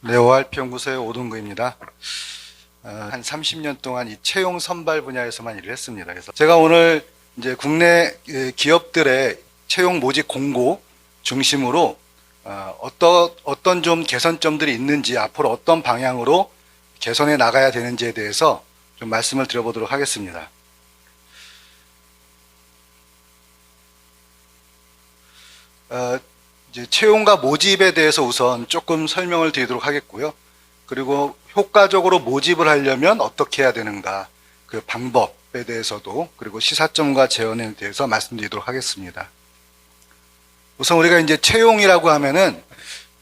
네오알피연구소의 오동구입니다. 한 30년 동안 이 채용 선발 분야에서만 일을 했습니다. 그래서 제가 오늘 이제 국내 기업들의 채용 모집 공고 중심으로 어떤 좀 개선점들이 있는지, 앞으로 어떤 방향으로 개선해 나가야 되는지에 대해서 좀 말씀을 드려보도록 하겠습니다. 이제 채용과 모집에 대해서 우선 조금 설명을 드리도록 하겠고요. 그리고 효과적으로 모집을 하려면 어떻게 해야 되는가, 그 방법에 대해서도, 그리고 시사점과 재원에 대해서 말씀드리도록 하겠습니다. 우선 우리가 이제 채용이라고 하면은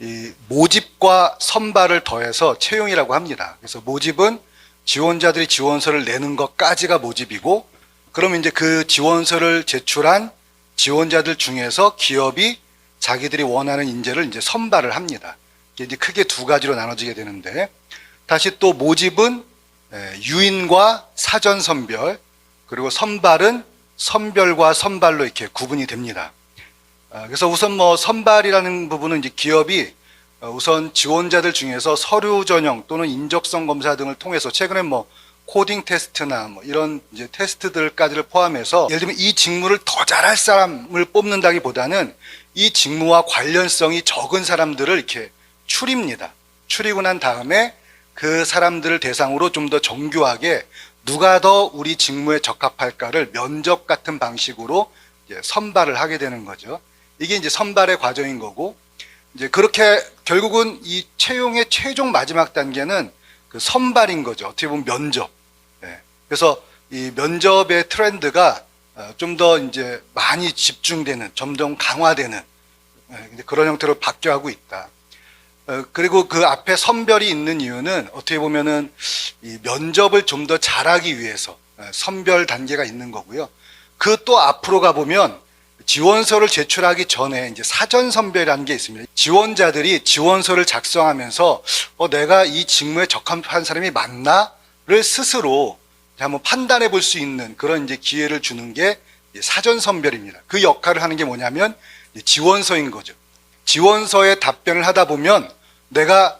이 모집과 선발을 더해서 채용이라고 합니다. 그래서 모집은 지원자들이 지원서를 내는 것까지가 모집이고, 그러면 이제 그 지원서를 제출한 지원자들 중에서 기업이 자기들이 원하는 인재를 이제 선발을 합니다. 이게 이제 크게 두 가지로 나눠지게 되는데, 다시 또 모집은 유인과 사전 선별, 그리고 선발은 선별과 선발로 이렇게 구분이 됩니다. 그래서 우선 선발이라는 부분은 이제 기업이 우선 지원자들 중에서 서류 전형 또는 인적성 검사 등을 통해서, 최근에 코딩 테스트나 이런 이제 테스트들까지를 포함해서, 예를 들면 이 직무를 더 잘할 사람을 뽑는다기보다는 이 직무와 관련성이 적은 사람들을 이렇게 추립니다. 추리고 난 다음에 그 사람들을 대상으로 좀 더 정교하게 누가 더 우리 직무에 적합할까를 면접 같은 방식으로 이제 선발을 하게 되는 거죠. 이게 이제 선발의 과정인 거고, 이제 그렇게 결국은 이 채용의 최종 마지막 단계는 그 선발인 거죠. 어떻게 보면 면접. 그래서 이 면접의 트렌드가 좀 더 이제 많이 집중되는, 점점 강화되는 그런 형태로 바뀌어가고 있다. 그리고 그 앞에 선별이 있는 이유는 어떻게 보면은 이 면접을 좀 더 잘하기 위해서 선별 단계가 있는 거고요. 그 또 앞으로 가보면 지원서를 제출하기 전에 이제 사전 선별이라는 게 있습니다. 지원자들이 지원서를 작성하면서 내가 이 직무에 적합한 사람이 맞나를 스스로 한번 판단해 볼 수 있는 그런 이제 기회를 주는 게 사전 선별입니다. 그 역할을 하는 게 뭐냐면 지원서인 거죠. 지원서에 답변을 하다 보면 내가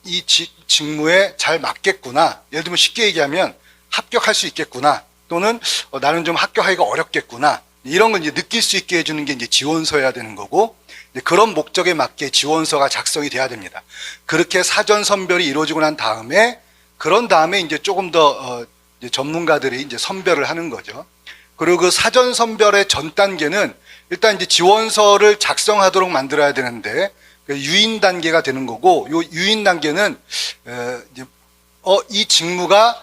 이 직무에 잘 맞겠구나, 예를 들면 쉽게 얘기하면 합격할 수 있겠구나, 또는 나는 좀 합격하기가 어렵겠구나, 이런 걸 이제 느낄 수 있게 해주는 게 이제 지원서여야 되는 거고, 그런 목적에 맞게 지원서가 작성이 돼야 됩니다. 그렇게 사전 선별이 이루어지고 난 다음에, 그런 다음에 이제 조금 더 이제 전문가들이 이제 선별을 하는 거죠. 그리고 그 사전 선별의 전 단계는 일단 이제 지원서를 작성하도록 만들어야 되는데, 유인 단계가 되는 거고, 요 유인 단계는 이제 이 직무가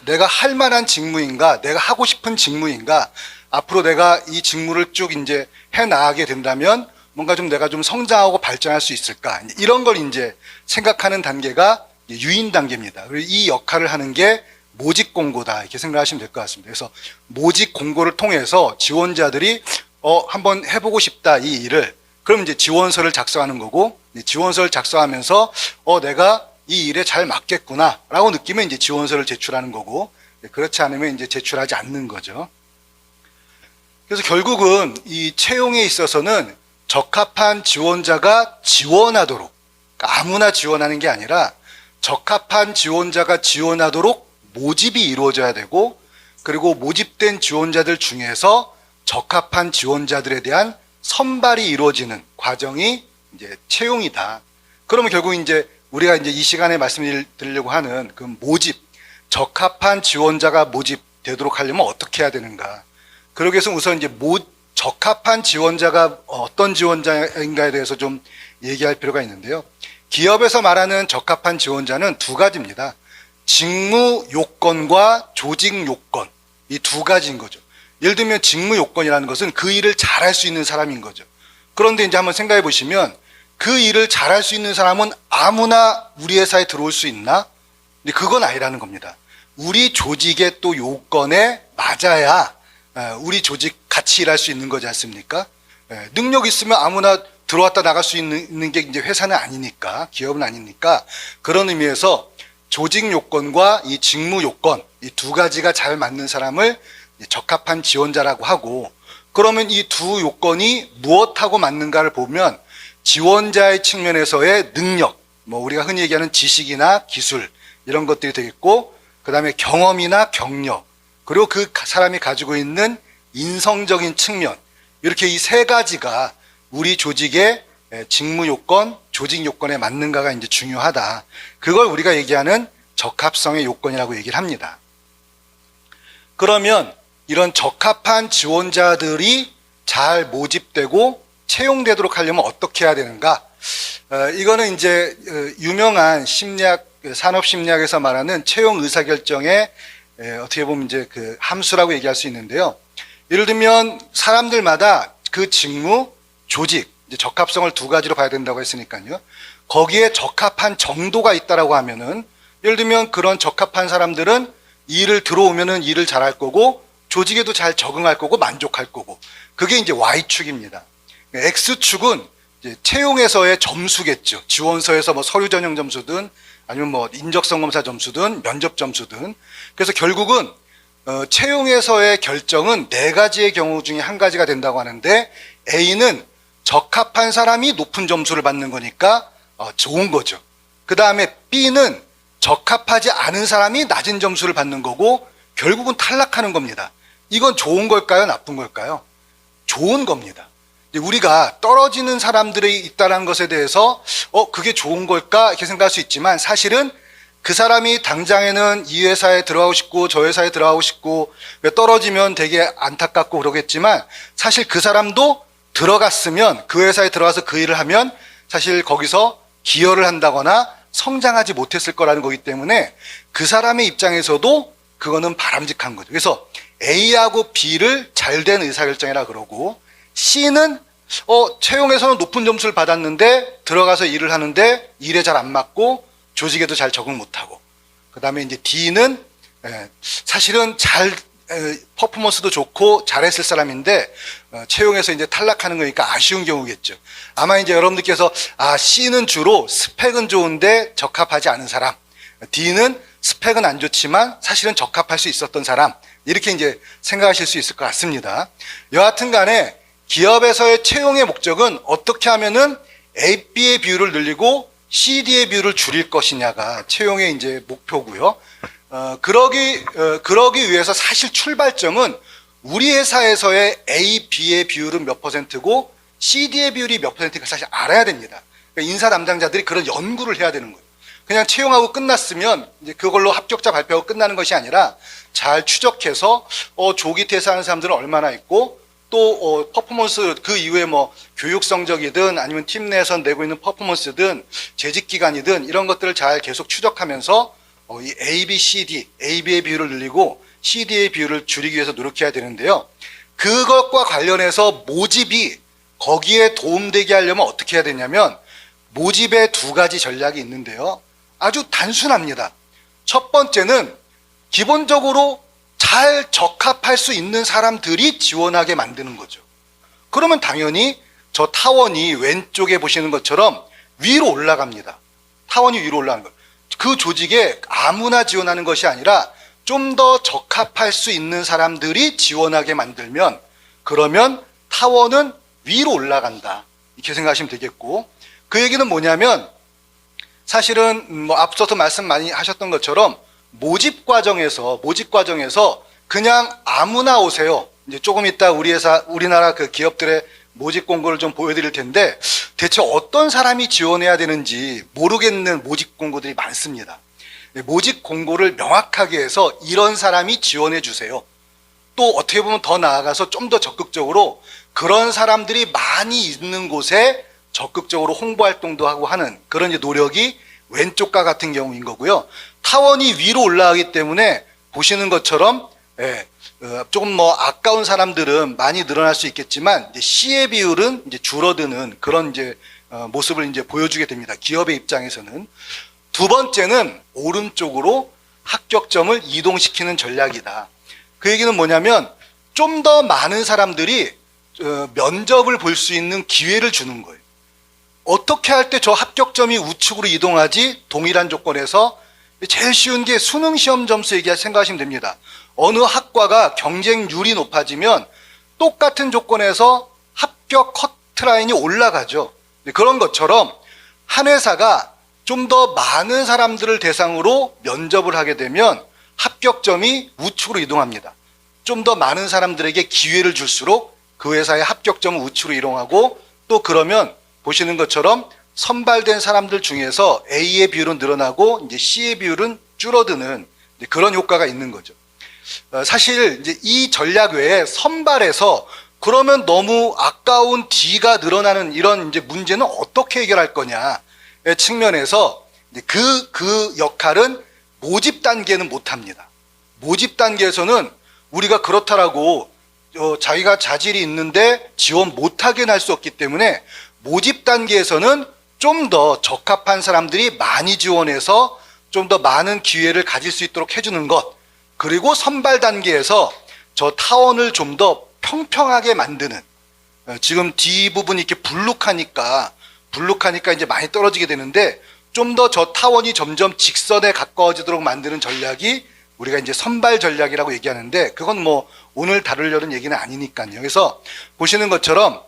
내가 할 만한 직무인가, 내가 하고 싶은 직무인가, 앞으로 내가 이 직무를 쭉 이제 해 나가게 된다면 뭔가 좀 내가 좀 성장하고 발전할 수 있을까, 이런 걸 이제 생각하는 단계가 유인 단계입니다. 그리고 이 역할을 하는 게 모집 공고다, 이렇게 생각하시면 될 것 같습니다. 그래서 모집 공고를 통해서 지원자들이 한번 해보고 싶다, 이 일을. 그럼 이제 지원서를 작성하는 거고, 지원서를 작성하면서 내가 이 일에 잘 맞겠구나 라고 느끼면 이제 지원서를 제출하는 거고, 그렇지 않으면 이제 제출하지 않는 거죠. 그래서 결국은 이 채용에 있어서는 적합한 지원자가 지원하도록, 그러니까 아무나 지원하는 게 아니라 적합한 지원자가 지원하도록 모집이 이루어져야 되고, 그리고 모집된 지원자들 중에서 적합한 지원자들에 대한 선발이 이루어지는 과정이 이제 채용이다. 그러면 결국 이제 우리가 이제 이 시간에 말씀드리려고 하는 그 모집, 적합한 지원자가 모집되도록 하려면 어떻게 해야 되는가. 그러기 위해서 우선 이제 적합한 지원자가 어떤 지원자인가에 대해서 좀 얘기할 필요가 있는데요. 기업에서 말하는 적합한 지원자는 두 가지입니다. 직무 요건과 조직 요건, 이 두 가지인 거죠. 예를 들면 직무 요건이라는 것은 그 일을 잘할 수 있는 사람인 거죠. 그런데 이제 한번 생각해 보시면 그 일을 잘할 수 있는 사람은 아무나 우리 회사에 들어올 수 있나? 근데 그건 아니라는 겁니다. 우리 조직의 또 요건에 맞아야 우리 조직 같이 일할 수 있는 거지 않습니까? 능력 있으면 아무나 들어왔다 나갈 수 있는 게 이제 회사는 아니니까, 기업은 아니니까, 그런 의미에서 조직 요건과 이 직무 요건, 이 두 가지가 잘 맞는 사람을 적합한 지원자라고 하고, 그러면 이 두 요건이 무엇하고 맞는가를 보면 지원자의 측면에서의 능력, 뭐 우리가 흔히 얘기하는 지식이나 기술 이런 것들이 되겠고, 그 다음에 경험이나 경력, 그리고 그 사람이 가지고 있는 인성적인 측면, 이렇게 이 세 가지가 우리 조직의 직무 요건, 조직 요건에 맞는가가 이제 중요하다. 그걸 우리가 얘기하는 적합성의 요건이라고 얘기를 합니다. 그러면 이런 적합한 지원자들이 잘 모집되고 채용되도록 하려면 어떻게 해야 되는가? 이거는 이제 유명한 심리학, 산업심리학에서 말하는 채용 의사결정의 어떻게 보면 이제 그 함수라고 얘기할 수 있는데요. 예를 들면 사람들마다 그 직무, 조직, 이제 적합성을 두 가지로 봐야 된다고 했으니까요. 거기에 적합한 정도가 있다라고 하면은, 예를 들면 그런 적합한 사람들은 일을 들어오면은 일을 잘할 거고, 조직에도 잘 적응할 거고, 만족할 거고. 그게 이제 Y축입니다. X축은 이제 채용에서의 점수겠죠. 지원서에서 뭐 서류 전형 점수든 아니면 뭐 인적성 검사 점수든 면접 점수든. 그래서 결국은 채용에서의 결정은 네 가지의 경우 중에 한 가지가 된다고 하는데, A는 적합한 사람이 높은 점수를 받는 거니까 좋은 거죠. 그 다음에 B는 적합하지 않은 사람이 낮은 점수를 받는 거고 결국은 탈락하는 겁니다. 이건 좋은 걸까요? 나쁜 걸까요? 좋은 겁니다. 우리가 떨어지는 사람들이 있다는 것에 대해서 그게 좋은 걸까? 이렇게 생각할 수 있지만, 사실은 그 사람이 당장에는 이 회사에 들어가고 싶고 저 회사에 들어가고 싶고 떨어지면 되게 안타깝고 그러겠지만, 사실 그 사람도 들어갔으면, 그 회사에 들어가서 그 일을 하면 사실 거기서 기여를 한다거나 성장하지 못했을 거라는 거기 때문에 그 사람의 입장에서도 그거는 바람직한 거죠. 그래서 A하고 B를 잘된 의사결정이라 그러고, C는 채용에서는 높은 점수를 받았는데 들어가서 일을 하는데 일에 잘 안 맞고 조직에도 잘 적응 못하고, 그 다음에 이제 D는 사실은 퍼포먼스도 좋고 잘했을 사람인데 채용에서 이제 탈락하는 거니까 아쉬운 경우겠죠. 아마 이제 여러분들께서 C는 주로 스펙은 좋은데 적합하지 않은 사람, D는 스펙은 안 좋지만 사실은 적합할 수 있었던 사람, 이렇게 이제 생각하실 수 있을 것 같습니다. 여하튼 간에 기업에서의 채용의 목적은 어떻게 하면은 A, B의 비율을 늘리고 C, D의 비율을 줄일 것이냐가 채용의 이제 목표고요. 그러기 위해서 사실 출발점은 우리 회사에서의 A, B의 비율은 몇 퍼센트고 C, D의 비율이 몇 퍼센트인가 사실 알아야 됩니다. 그러니까 인사 담당자들이 그런 연구를 해야 되는 거예요. 그냥 채용하고 끝났으면 이제 그걸로 합격자 발표하고 끝나는 것이 아니라 잘 추적해서 조기 퇴사하는 사람들은 얼마나 있고, 또 퍼포먼스 그 이후에 뭐 교육 성적이든 아니면 팀 내에서 내고 있는 퍼포먼스든 재직 기간이든 이런 것들을 잘 계속 추적하면서 이 A, B, C, D, A, B의 비율을 늘리고 C, D의 비율을 줄이기 위해서 노력해야 되는데요. 그것과 관련해서 모집이 거기에 도움되게 하려면 어떻게 해야 되냐면, 모집에 두 가지 전략이 있는데요. 아주 단순합니다. 첫 번째는 기본적으로 잘 적합할 수 있는 사람들이 지원하게 만드는 거죠. 그러면 당연히 저 타원이 왼쪽에 보시는 것처럼 위로 올라갑니다. 타원이 위로 올라가는 거예요. 그 조직에 아무나 지원하는 것이 아니라 좀 더 적합할 수 있는 사람들이 지원하게 만들면, 그러면 타원은 위로 올라간다, 이렇게 생각하시면 되겠고, 그 얘기는 뭐냐면, 사실은 뭐 앞서서 말씀 많이 하셨던 것처럼 모집 과정에서 그냥 아무나 오세요. 이제 조금 이따 우리나라 그 기업들의 모집 공고를 좀 보여드릴 텐데, 대체 어떤 사람이 지원해야 되는지 모르겠는 모집 공고들이 많습니다. 모집 공고를 명확하게 해서 이런 사람이 지원해 주세요. 또 어떻게 보면 더 나아가서 좀 더 적극적으로 그런 사람들이 많이 있는 곳에 적극적으로 홍보 활동도 하고 하는 그런 이제 노력이 왼쪽과 같은 경우인 거고요. 타원이 위로 올라가기 때문에 보시는 것처럼 조금 뭐 아까운 사람들은 많이 늘어날 수 있겠지만, 이제 C의 비율은 이제 줄어드는 그런 이제 모습을 이제 보여주게 됩니다. 기업의 입장에서는. 두 번째는 오른쪽으로 합격점을 이동시키는 전략이다. 그 얘기는 뭐냐면, 좀 더 많은 사람들이 면접을 볼 수 있는 기회를 주는 거예요. 어떻게 할 때 저 합격점이 우측으로 이동하지? 동일한 조건에서 제일 쉬운 게 수능 시험 점수 생각하시면 됩니다. 어느 학과가 경쟁률이 높아지면 똑같은 조건에서 합격 커트라인이 올라가죠. 그런 것처럼 한 회사가 좀 더 많은 사람들을 대상으로 면접을 하게 되면 합격점이 우측으로 이동합니다. 좀 더 많은 사람들에게 기회를 줄수록 그 회사의 합격점은 우측으로 이동하고, 또 그러면 보시는 것처럼 선발된 사람들 중에서 A의 비율은 늘어나고 이제 C의 비율은 줄어드는 그런 효과가 있는 거죠. 사실 이제 이 전략 외에 선발해서 그러면 너무 아까운 D가 늘어나는 이런 이제 문제는 어떻게 해결할 거냐의 측면에서 그 역할은 모집 단계는 못합니다. 모집 단계에서는 우리가 그렇다라고 자기가 자질이 있는데 지원 못하게 할 수 없기 때문에 모집 단계에서는 좀 더 적합한 사람들이 많이 지원해서 좀 더 많은 기회를 가질 수 있도록 해주는 것, 그리고 선발 단계에서 저 타원을 좀 더 평평하게 만드는, 지금 뒷부분이 이렇게 불룩하니까 이제 많이 떨어지게 되는데 좀 더 저 타원이 점점 직선에 가까워지도록 만드는 전략이 우리가 이제 선발 전략이라고 얘기하는데, 그건 뭐 오늘 다루려는 얘기는 아니니까요. 그래서 보시는 것처럼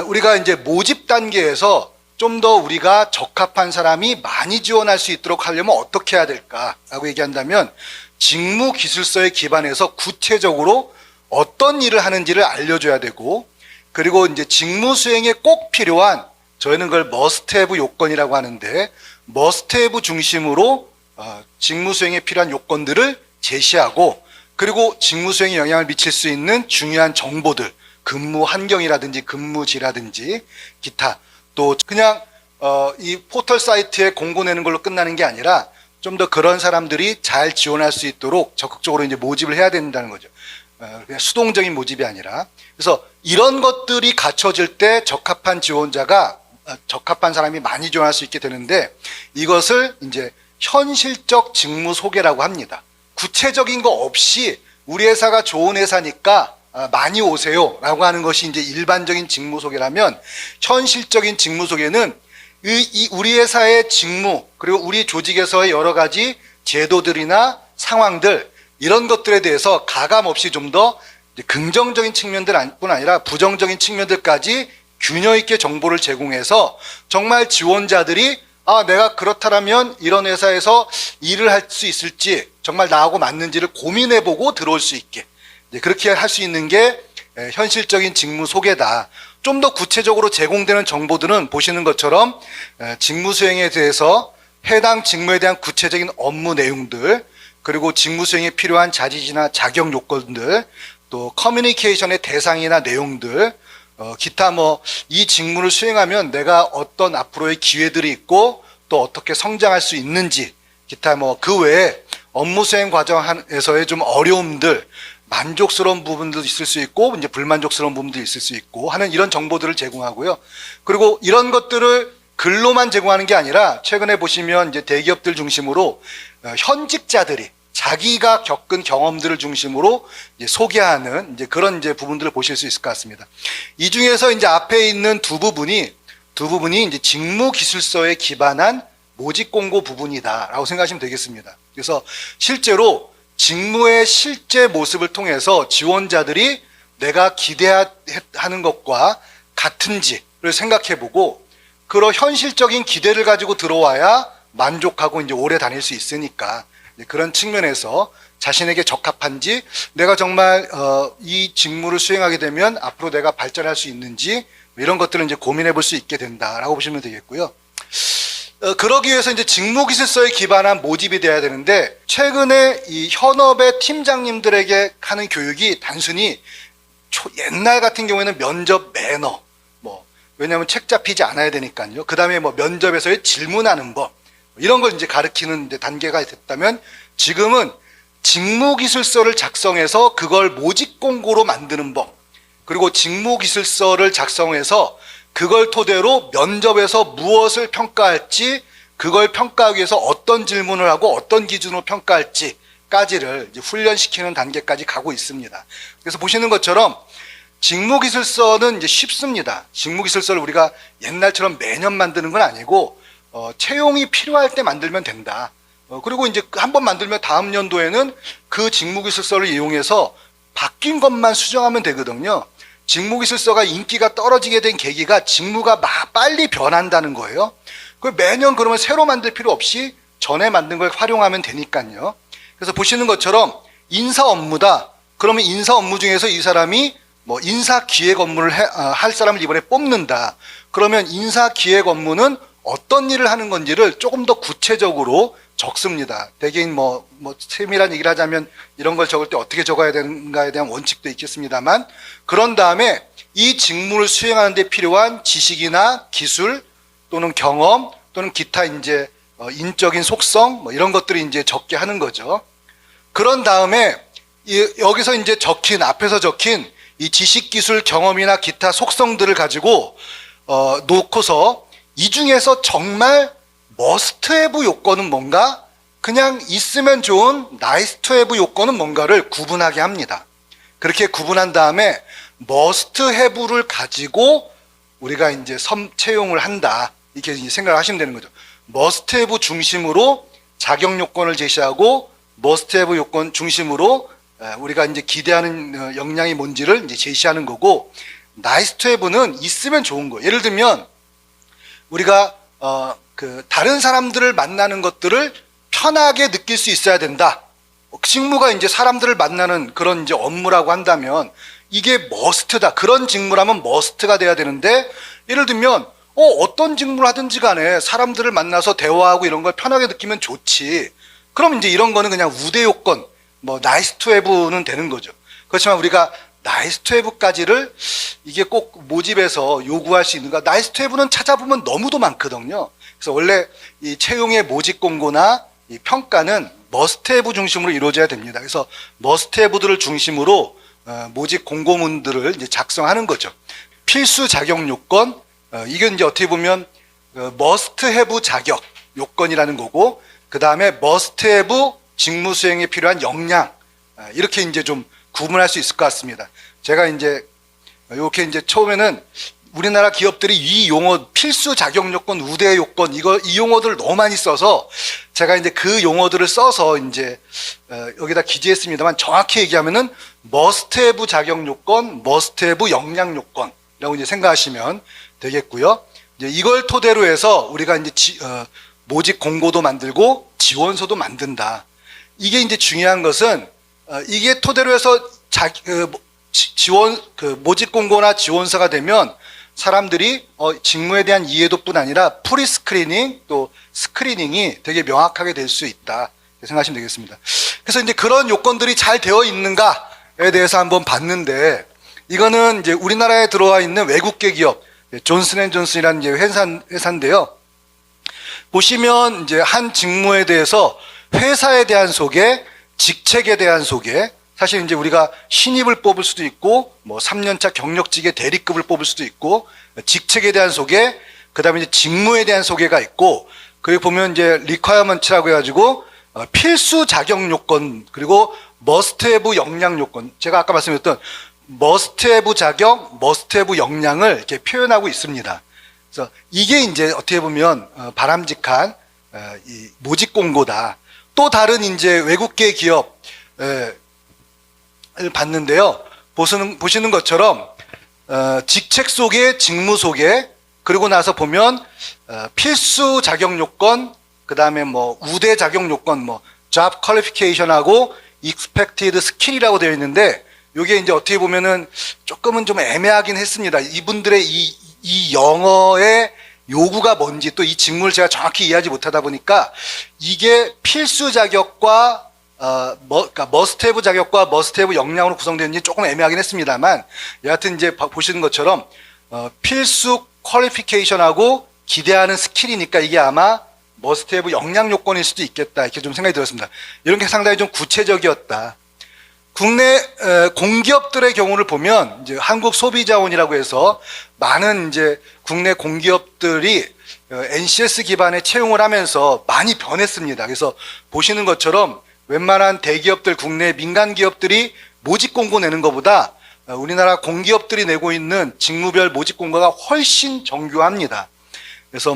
우리가 이제 모집 단계에서 좀 더 우리가 적합한 사람이 많이 지원할 수 있도록 하려면 어떻게 해야 될까라고 얘기한다면, 직무 기술서에 기반해서 구체적으로 어떤 일을 하는지를 알려줘야 되고, 그리고 이제 직무 수행에 꼭 필요한, 저희는 그걸 머스트 해브 요건이라고 하는데, 머스트 해브 중심으로 직무 수행에 필요한 요건들을 제시하고, 그리고 직무 수행에 영향을 미칠 수 있는 중요한 정보들, 근무 환경이라든지 근무지라든지 기타, 또 그냥 이 포털 사이트에 공고 내는 걸로 끝나는 게 아니라 좀 더 그런 사람들이 잘 지원할 수 있도록 적극적으로 이제 모집을 해야 된다는 거죠. 그냥 수동적인 모집이 아니라. 그래서 이런 것들이 갖춰질 때 적합한 지원자가, 적합한 사람이 많이 지원할 수 있게 되는데, 이것을 이제 현실적 직무 소개라고 합니다. 구체적인 거 없이 우리 회사가 좋은 회사니까 많이 오세요 라고 하는 것이 이제 일반적인 직무 소개라면, 현실적인 직무 소개는 우리 회사의 직무, 그리고 우리 조직에서의 여러 가지 제도들이나 상황들, 이런 것들에 대해서 가감 없이 좀 더 긍정적인 측면들뿐 아니라 부정적인 측면들까지 균형 있게 정보를 제공해서 정말 지원자들이 내가 그렇다면 이런 회사에서 일을 할 수 있을지, 정말 나하고 맞는지를 고민해보고 들어올 수 있게, 그렇게 할 수 있는 게 현실적인 직무 소개다. 좀 더 구체적으로 제공되는 정보들은 보시는 것처럼 직무 수행에 대해서 해당 직무에 대한 구체적인 업무 내용들, 그리고 직무 수행에 필요한 자질이나 자격 요건들, 또 커뮤니케이션의 대상이나 내용들, 기타 이 직무를 수행하면 내가 어떤 앞으로의 기회들이 있고 또 어떻게 성장할 수 있는지, 기타 그 외에 업무 수행 과정에서의 좀 어려움들, 만족스러운 부분도 있을 수 있고 이제 불만족스러운 부분도 있을 수 있고 하는 이런 정보들을 제공하고요. 그리고 이런 것들을 글로만 제공하는 게 아니라, 최근에 보시면 이제 대기업들 중심으로 현직자들이 자기가 겪은 경험들을 중심으로 이제 소개하는 이제 그런 이제 부분들을 보실 수 있을 것 같습니다. 이 중에서 이제 앞에 있는 두 부분이 이제 직무 기술서에 기반한 모집 공고 부분이다라고 생각하시면 되겠습니다. 그래서 실제로 직무의 실제 모습을 통해서 지원자들이 내가 기대하는 것과 같은지를 생각해보고, 그런 현실적인 기대를 가지고 들어와야 만족하고 이제 오래 다닐 수 있으니까, 그런 측면에서 자신에게 적합한지, 내가 정말 이 직무를 수행하게 되면 앞으로 내가 발전할 수 있는지, 이런 것들을 이제 고민해 볼 수 있게 된다라고 보시면 되겠고요. 그러기 위해서 이제 직무기술서에 기반한 모집이 돼야 되는데, 최근에 이 현업의 팀장님들에게 하는 교육이 단순히 옛날 같은 경우에는 면접 매너, 왜냐하면 책 잡히지 않아야 되니까요. 그 다음에 면접에서의 질문하는 법, 이런 걸 이제 가르치는 이제 단계가 됐다면, 지금은 직무기술서를 작성해서 그걸 모집 공고로 만드는 법, 그리고 직무기술서를 작성해서 그걸 토대로 면접에서 무엇을 평가할지, 그걸 평가하기 위해서 어떤 질문을 하고 어떤 기준으로 평가할지까지를 이제 훈련시키는 단계까지 가고 있습니다. 그래서 보시는 것처럼 직무기술서는 이제 쉽습니다. 직무기술서를 우리가 옛날처럼 매년 만드는 건 아니고 채용이 필요할 때 만들면 된다. 그리고 이제 한번 만들면 다음 연도에는 그 직무기술서를 이용해서 바뀐 것만 수정하면 되거든요. 직무기술서가 인기가 떨어지게 된 계기가 직무가 빨리 변한다는 거예요. 그 매년 그러면 새로 만들 필요 없이 전에 만든 걸 활용하면 되니까요. 그래서 보시는 것처럼 인사 업무다. 그러면 인사 업무 중에서 이 사람이 뭐 인사 기획 업무를 할 사람을 이번에 뽑는다. 그러면 인사 기획 업무는 어떤 일을 하는 건지를 조금 더 구체적으로 적습니다. 대개인 세밀한 얘기를 하자면 이런 걸 적을 때 어떻게 적어야 되는가에 대한 원칙도 있겠습니다만, 그런 다음에 이 직무를 수행하는 데 필요한 지식이나 기술 또는 경험 또는 기타 이제 인적인 속성 이런 것들이 이제 적게 하는 거죠. 그런 다음에 여기서 이제 앞에서 적힌 이 지식, 기술, 경험이나 기타 속성들을 가지고 놓고서 이 중에서 정말 머스트 해브 요건은 뭔가, 그냥 있으면 좋은 나이스 투 해브 요건은 뭔가를 구분하게 합니다. 그렇게 구분한 다음에 머스트 해브를 가지고 우리가 이제 채용을 한다. 이렇게 이제 생각을 하시면 되는 거죠. 머스트 해브 중심으로 자격 요건을 제시하고, 머스트 해브 요건 중심으로 우리가 이제 기대하는 역량이 뭔지를 이제 제시하는 거고, 나이스 투 해브는 있으면 좋은 거. 예를 들면 우리가 다른 사람들을 만나는 것들을 편하게 느낄 수 있어야 된다. 직무가 이제 사람들을 만나는 그런 이제 업무라고 한다면 이게 머스트다. 그런 직무라면 머스트가 돼야 되는데, 예를 들면 어떤 직무를 하든지 간에 사람들을 만나서 대화하고 이런 걸 편하게 느끼면 좋지. 그럼 이제 이런 거는 그냥 우대 요건, 나이스 투 해브는 되는 거죠. 그렇지만 우리가 나이스 투 해브까지를 이게 꼭 모집에서 요구할 수 있는가? 나이스 투 해브는 찾아보면 너무도 많거든요. 그래서 원래 이 채용의 모집 공고나 이 평가는 머스트 해브 중심으로 이루어져야 됩니다. 그래서 머스트 해브들을 중심으로 모집 공고문들을 이제 작성하는 거죠. 필수 자격 요건, 이게 이제 어떻게 보면 머스트 해브 자격 요건이라는 거고, 그 다음에 머스트 해브 직무 수행에 필요한 역량, 이렇게 이제 좀 구분할 수 있을 것 같습니다. 제가 이제 이렇게 이제 처음에는 우리나라 기업들이 이 용어 필수 자격 요건, 우대 요건 이 용어들을 너무 많이 써서 제가 이제 그 용어들을 써서 이제 여기다 기재했습니다만, 정확히 얘기하면은 머스트 해브 자격 요건, 머스트 해브 역량 요건이라고 이제 생각하시면 되겠고요. 이제 이걸 토대로 해서 우리가 이제 모집 공고도 만들고 지원서도 만든다. 이게 이제 중요한 것은 이게 토대로 해서 모집 공고나 지원서가 되면 사람들이 직무에 대한 이해도뿐 아니라 프리 스크리닝 또 스크리닝이 되게 명확하게 될 수 있다 생각하시면 되겠습니다. 그래서 이제 그런 요건들이 잘 되어 있는가에 대해서 한번 봤는데, 이거는 이제 우리나라에 들어와 있는 외국계 기업 존슨앤존슨이라는 이제 회사인데요. 보시면 이제 한 직무에 대해서 회사에 대한 소개, 직책에 대한 소개, 사실 이제 우리가 신입을 뽑을 수도 있고, 3년차 경력직의 대리급을 뽑을 수도 있고, 직책에 대한 소개, 그 다음에 이제 직무에 대한 소개가 있고, 거기 보면 이제 requirement라고 해가지고, 필수 자격 요건, 그리고 must have 역량 요건. 제가 아까 말씀드렸던 must have 자격, must have 역량을 이렇게 표현하고 있습니다. 그래서 이게 이제 어떻게 보면 바람직한 이 모집 공고다. 또 다른 이제 외국계 기업, 봤는데요. 보시는 것처럼 직책 소개, 직무 소개, 그리고 나서 보면 필수 자격 요건, 그 다음에 우대 자격 요건, job qualification하고 expected skill이라고 되어 있는데, 이게 이제 어떻게 보면은 조금은 좀 애매하긴 했습니다. 이분들의 이 영어의 요구가 뭔지, 또 이 직무를 제가 정확히 이해하지 못하다 보니까 이게 필수 자격과 그러니까 must have 자격과 must have 역량으로 구성되는지 조금 애매하긴 했습니다만, 여하튼 이제 보시는 것처럼 필수 퀄리피케이션하고 기대하는 스킬이니까 이게 아마 must have 역량 요건일 수도 있겠다, 이렇게 좀 생각이 들었습니다. 이런 게 상당히 좀 구체적이었다. 국내 공기업들의 경우를 보면 이제 한국 소비자원이라고 해서 많은 이제 국내 공기업들이 NCS 기반의 채용을 하면서 많이 변했습니다. 그래서 보시는 것처럼 웬만한 대기업들, 국내 민간 기업들이 모집 공고 내는 것보다 우리나라 공기업들이 내고 있는 직무별 모집 공고가 훨씬 정교합니다. 그래서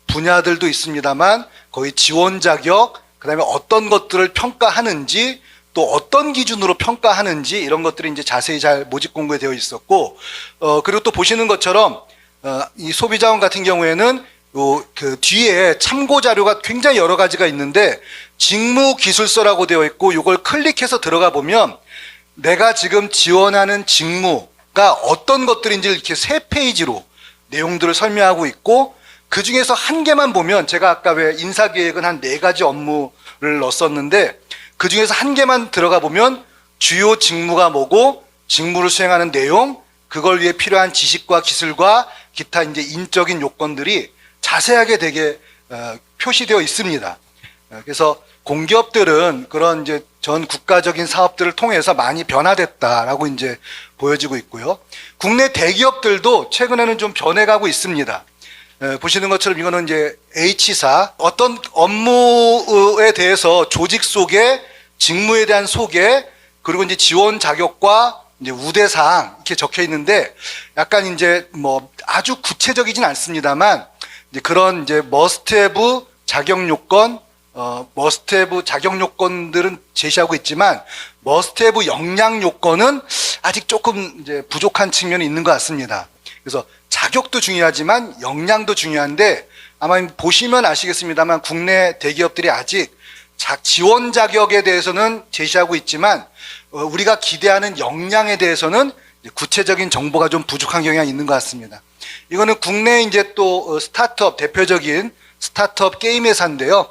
분야들도 있습니다만 거의 지원 자격, 그다음에 어떤 것들을 평가하는지, 또 어떤 기준으로 평가하는지 이런 것들이 이제 자세히 잘 모집 공고에 되어 있었고, 그리고 또 보시는 것처럼 이 소비자원 같은 경우에는 그 뒤에 참고 자료가 굉장히 여러 가지가 있는데 직무기술서라고 되어 있고, 이걸 클릭해서 들어가 보면 내가 지금 지원하는 직무가 어떤 것들인지 이렇게 3페이지로 내용들을 설명하고 있고, 그 중에서 한 개만 보면, 제가 아까 왜 인사계획은 한 4가지 업무를 넣었었는데 그 중에서 한 개만 들어가 보면 주요 직무가 뭐고, 직무를 수행하는 내용, 그걸 위해 필요한 지식과 기술과 기타 이제 인적인 요건들이 자세하게 되게 표시되어 있습니다. 그래서 공기업들은 그런 이제 전 국가적인 사업들을 통해서 많이 변화됐다라고 이제 보여지고 있고요. 국내 대기업들도 최근에는 좀 변해가고 있습니다. 보시는 것처럼 이거는 이제 H사, 어떤 업무에 대해서 조직 소개, 직무에 대한 소개, 그리고 이제 지원 자격과 이제 우대사항 이렇게 적혀 있는데, 약간 이제 뭐 아주 구체적이진 않습니다만 이제 그런 이제 머스트헤브 자격 요건, 머스트헤브 자격 요건들은 제시하고 있지만 머스트헤브 역량 요건은 아직 조금 이제 부족한 측면이 있는 것 같습니다. 그래서 자격도 중요하지만 역량도 중요한데, 아마 보시면 아시겠습니다만 국내 대기업들이 아직 지원 자격에 대해서는 제시하고 있지만 우리가 기대하는 역량에 대해서는 구체적인 정보가 좀 부족한 경향이 있는 것 같습니다. 이거는 국내 이제 또 스타트업, 대표적인 스타트업 게임 회사인데요.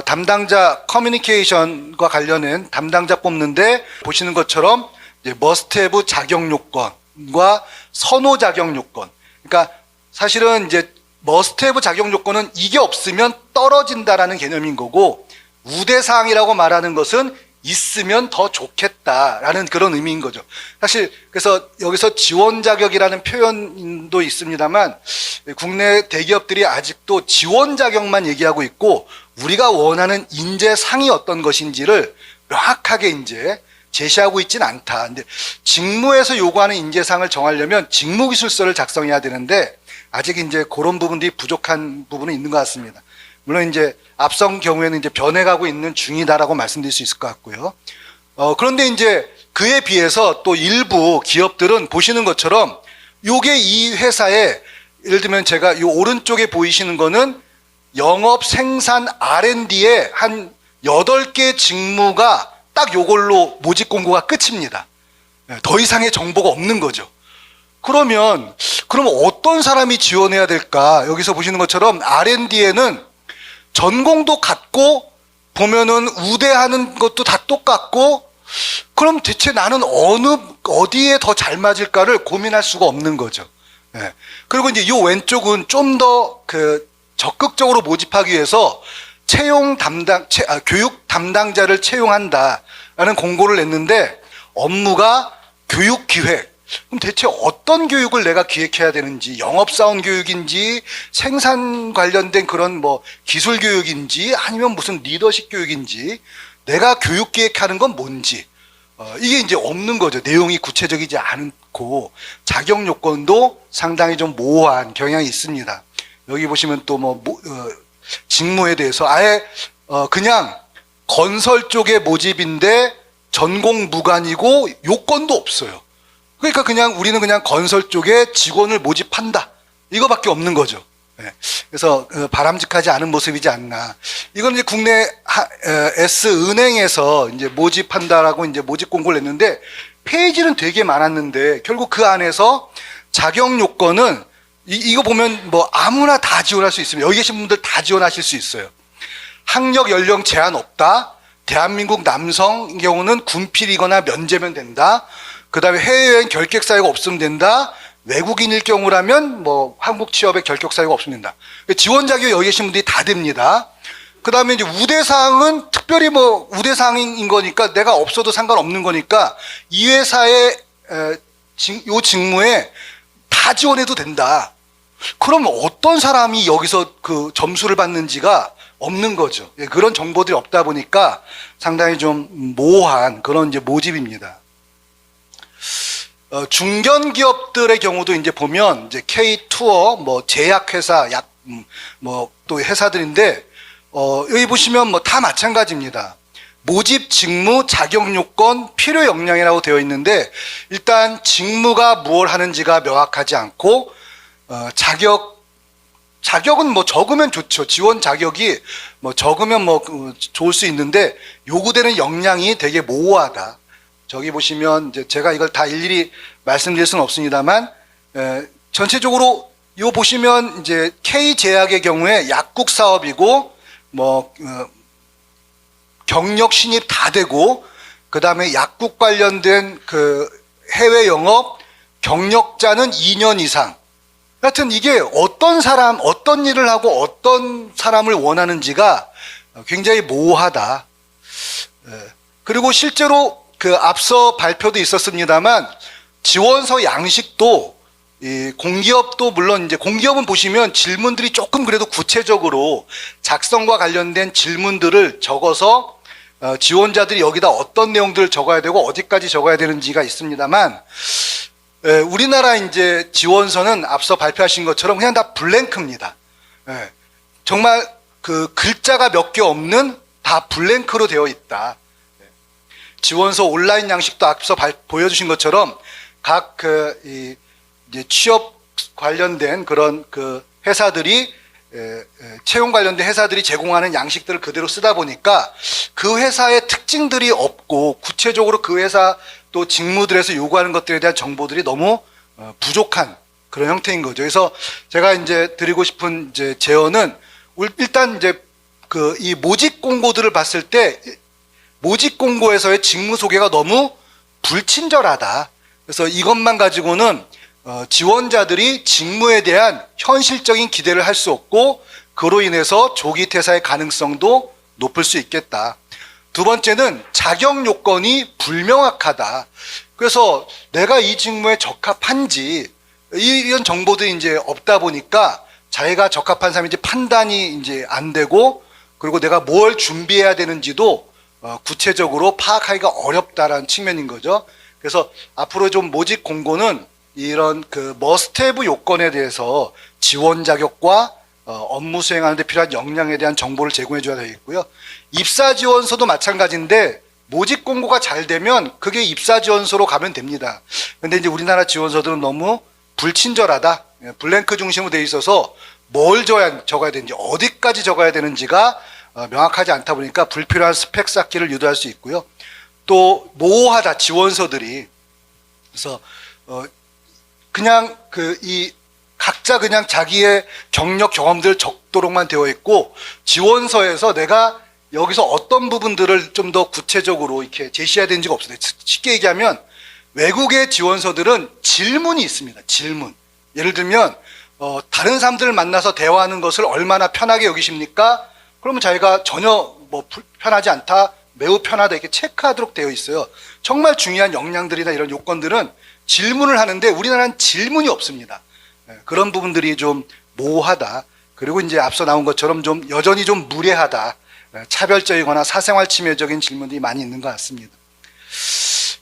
담당자 커뮤니케이션과 관련된 담당자 뽑는데 보시는 것처럼 이제 머스트헤브 자격 요건과 선호 자격 요건. 그러니까 사실은 이제 머스트헤브 자격 요건은 이게 없으면 떨어진다라는 개념인 거고, 우대사항이라고 말하는 것은 있으면 더 좋겠다라는 그런 의미인 거죠. 사실 그래서 여기서 지원 자격이라는 표현도 있습니다만 국내 대기업들이 아직도 지원 자격만 얘기하고 있고, 우리가 원하는 인재상이 어떤 것인지를 명확하게 이제 제시하고 있지는 않다. 근데 직무에서 요구하는 인재상을 정하려면 직무기술서를 작성해야 되는데 아직 이제 그런 부분들이 부족한 부분은 있는 것 같습니다. 물론 이제 앞선 경우에는 이제 변해가고 있는 중이다라고 말씀드릴 수 있을 것 같고요. 그런데 이제 그에 비해서 또 일부 기업들은 보시는 것처럼 요게 이 회사에, 예를 들면 제가 요 오른쪽에 보이시는 거는 영업, 생산, R&D에 한 8개 직무가 딱 요걸로 모집 공고가 끝입니다. 더 이상의 정보가 없는 거죠. 그럼 어떤 사람이 지원해야 될까? 여기서 보시는 것처럼 R&D에는 전공도 같고 보면은 우대하는 것도 다 똑같고, 그럼 대체 나는 어디에 더 잘 맞을까를 고민할 수가 없는 거죠. 그리고 이제 요 왼쪽은 좀 더 적극적으로 모집하기 위해서 교육 담당자를 채용한다라는 공고를 냈는데, 업무가 교육 기획. 그럼 대체 어떤 교육을 내가 기획해야 되는지, 영업사원 교육인지, 생산 관련된 그런 뭐 기술 교육인지, 아니면 무슨 리더십 교육인지, 내가 교육 기획하는 건 뭔지, 이게 이제 없는 거죠. 내용이 구체적이지 않고 자격 요건도 상당히 좀 모호한 경향이 있습니다. 여기 보시면 또 직무에 대해서 아예 그냥 건설 쪽의 모집인데 전공 무관이고 요건도 없어요. 그러니까 우리는 그냥 건설 쪽에 직원을 모집한다, 이거밖에 없는 거죠. 그래서 바람직하지 않은 모습이지 않나. 이건 이제 국내 S은행에서 이제 모집한다라고 이제 모집 공고를 냈는데 페이지는 되게 많았는데 결국 그 안에서 자격 요건은 이거 보면 뭐 아무나 다 지원할 수 있습니다. 여기 계신 분들 다 지원하실 수 있어요. 학력 연령 제한 없다. 대한민국 남성인 경우는 군필이거나 면제면 된다. 그 다음에 해외여행 결격 사유가 없으면 된다. 외국인일 경우라면 뭐 한국 취업에 결격 사유가 없으면 된다. 지원 자격이 여기 계신 분들이 다 됩니다. 그 다음에 이제 우대사항은 특별히 뭐 우대사항인 거니까 내가 없어도 상관없는 거니까 이 회사의 요 직무에 다 지원해도 된다. 그럼 어떤 사람이 여기서 그 점수를 받는지가 없는 거죠. 그런 정보들이 없다 보니까 상당히 좀 모호한 그런 이제 모집입니다. 중견 기업들의 경우도 이제 보면 이제 K-투어, 뭐 제약회사, 뭐 또 회사들인데 여기 보시면 뭐 다 마찬가지입니다. 모집 직무 자격 요건 필요 역량이라고 되어 있는데, 일단 직무가 무엇을 하는지가 명확하지 않고, 자격은 뭐 적으면 좋죠. 지원 자격이 뭐 적으면 뭐 좋을 수 있는데, 요구되는 역량이 되게 모호하다. 저기 보시면 이제 제가 이걸 다 일일이 말씀드릴 수는 없습니다만, 전체적으로 요 보시면 이제 K제약의 경우에 약국 사업이고, 경력 신입 다 되고, 그 다음에 약국 관련된 그 해외 영업 경력자는 2년 이상. 하여튼 이게 어떤 사람, 어떤 일을 하고 어떤 사람을 원하는지가 굉장히 모호하다. 그리고 실제로 그 앞서 발표도 있었습니다만, 지원서 양식도 이 공기업도 물론 이제 공기업은 보시면 질문들이 조금 그래도 구체적으로 작성과 관련된 질문들을 적어서 지원자들이 여기다 어떤 내용들을 적어야 되고 어디까지 적어야 되는지가 있습니다만, 우리나라 이제 지원서는 앞서 발표하신 것처럼 그냥 다 블랭크입니다. 정말 그 글자가 몇 개 없는 다 블랭크로 되어 있다. 지원서 온라인 양식도 앞서 보여주신 것처럼 각 이제 취업 관련된 그런 그 회사들이 채용 관련된 회사들이 제공하는 양식들을 그대로 쓰다 보니까 그 회사의 특징들이 없고 구체적으로 그 회사 또 직무들에서 요구하는 것들에 대한 정보들이 너무 부족한 그런 형태인 거죠. 그래서 제가 이제 드리고 싶은 이제 제언은, 일단 이제 그 이 모집 공고들을 봤을 때 모집 공고에서의 직무 소개가 너무 불친절하다. 그래서 이것만 가지고는 지원자들이 직무에 대한 현실적인 기대를 할 수 없고, 그로 인해서 조기 퇴사의 가능성도 높을 수 있겠다. 두 번째는 자격 요건이 불명확하다. 그래서 내가 이 직무에 적합한지 이런 정보들이 이제 없다 보니까 자기가 적합한 사람인지 판단이 이제 안 되고, 그리고 내가 뭘 준비해야 되는지도 구체적으로 파악하기가 어렵다라는 측면인 거죠. 그래서 앞으로 좀 모집 공고는 이런 그 머스트헤브 요건에 대해서 지원 자격과 업무 수행하는 데 필요한 역량에 대한 정보를 제공해 줘야 되겠고요. 입사 지원서도 마찬가지인데 모집 공고가 잘 되면 그게 입사 지원서로 가면 됩니다. 근데 이제 우리나라 지원서들은 너무 불친절하다. 블랭크 중심으로 돼 있어서 뭘 적어야 되는지, 어디까지 적어야 되는지가 명확하지 않다 보니까 불필요한 스펙 쌓기를 유도할 수 있고요. 또 모호하다, 지원서들이. 그래서 그냥 각자 그냥 자기의 경력 경험들 적도록만 되어 있고, 지원서에서 내가 여기서 어떤 부분들을 좀 더 구체적으로 이렇게 제시해야 되는지가 없어요. 쉽게 얘기하면 외국의 지원서들은 질문이 있습니다. 질문. 예를 들면 다른 사람들을 만나서 대화하는 것을 얼마나 편하게 여기십니까? 그러면 자기가 전혀 뭐 불편하지 않다, 매우 편하다 이렇게 체크하도록 되어 있어요. 정말 중요한 역량들이나 이런 요건들은 질문을 하는데 우리나라는 질문이 없습니다. 그런 부분들이 좀 모호하다. 그리고 이제 앞서 나온 것처럼 좀 여전히 좀 무례하다. 차별적이거나 사생활 침해적인 질문들이 많이 있는 것 같습니다.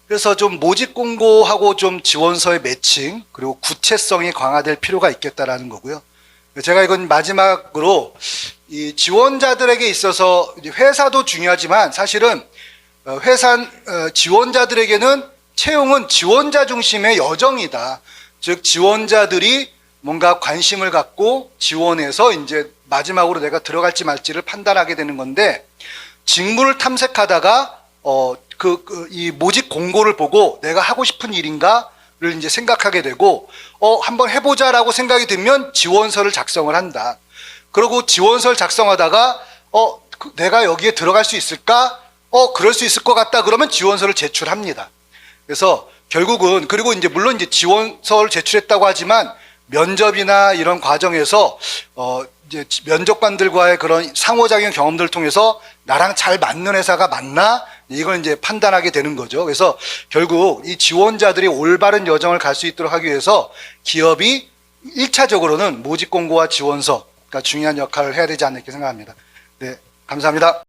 그래서 좀 모집 공고하고 좀 지원서의 매칭, 그리고 구체성이 강화될 필요가 있겠다라는 거고요. 제가 이건 마지막으로 이 지원자들에게 있어서 회사도 중요하지만 사실은 지원자들에게는 채용은 지원자 중심의 여정이다. 즉 지원자들이 뭔가 관심을 갖고 지원해서 이제 마지막으로 내가 들어갈지 말지를 판단하게 되는 건데, 직무를 탐색하다가 이 모집 공고를 보고 내가 하고 싶은 일인가를 이제 생각하게 되고, 한번 해보자라고 생각이 들면 지원서를 작성을 한다. 그리고 지원서를 작성하다가 내가 여기에 들어갈 수 있을까? 그럴 수 있을 것 같다. 그러면 지원서를 제출합니다. 그래서 결국은, 그리고 이제 물론 이제 지원서를 제출했다고 하지만 면접이나 이런 과정에서 이제 면접관들과의 그런 상호작용 경험들을 통해서 나랑 잘 맞는 회사가 맞나? 이걸 이제 판단하게 되는 거죠. 그래서 결국 이 지원자들이 올바른 여정을 갈 수 있도록 하기 위해서 기업이 1차적으로는 모집 공고와 지원서가 중요한 역할을 해야 되지 않을까 생각합니다. 네, 감사합니다.